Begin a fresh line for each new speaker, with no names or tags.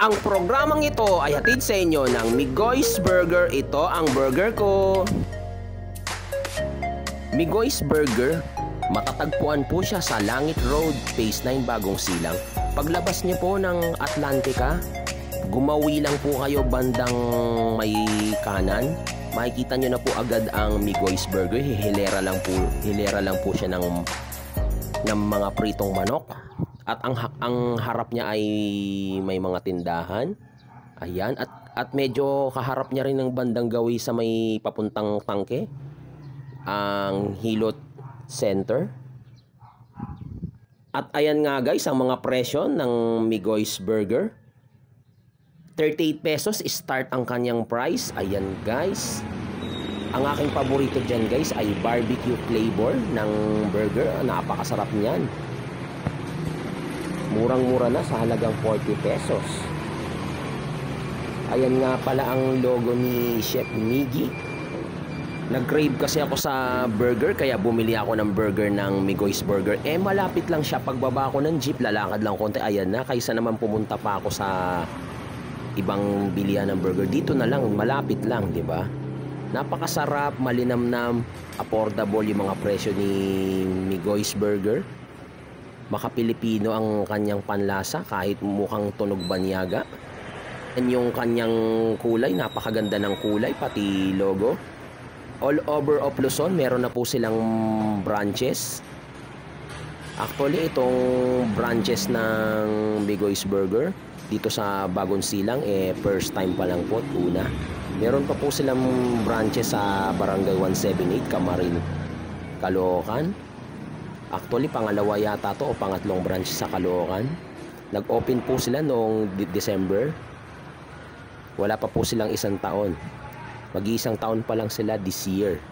Ang programang ito ay hatid sa inyo ng Migoy's Burger. Ito ang burger ko. Migoy's Burger, matatagpuan po siya sa Langit Road, Phase 9, Bagong Silang. Paglabas niyo po ng Atlantica, gumawi lang po kayo bandang may kanan. Makikita niyo na po agad ang Migoy's Burger. Hilera lang po siya ng mga pritong manok. At ang harap niya ay may mga tindahan. Ayan, at medyo kaharap niya rin ng bandang gawi sa may papuntang tangke, ang Hilot Center. At ayan nga guys, ang mga presyo ng Migoy's Burger. 38 pesos start ang kanyang price. Ayan guys. Ang aking paborito dyan guys ay barbecue flavor ng burger. Napakasarap niyan. Murang-mura na sa halagang 40 pesos. Ayan nga pala ang logo ni Chef Miggy. Nag-crave kasi ako sa burger, kaya bumili ako ng burger ng Migoy's Burger. Malapit lang siya. Pagbaba ko ng jeep, lalakad lang konti. Ayan na, kaysa naman pumunta pa ako sa ibang bilihan ng burger. Dito na lang, malapit lang, di ba? Napakasarap, malinamnam, affordable yung mga presyo ni Migoy's Burger. Maka-Pilipino ang kanyang panlasa, kahit mukhang tunog banyaga. And yung kanyang kulay, napakaganda ng kulay, pati logo. All over of Luzon, meron na po silang branches. Actually, itong branches ng Migoy's Burger dito sa Bagong Silang, first time pa lang po, una. Meron pa po silang branches sa Barangay 178, Camarin, Caloocan. Actually, pangalawa yata to o pangatlong branch sa Caloocan. Nag-open po sila noong December. Wala pa po silang isang taon. Mag-iisang taon pa lang sila this year.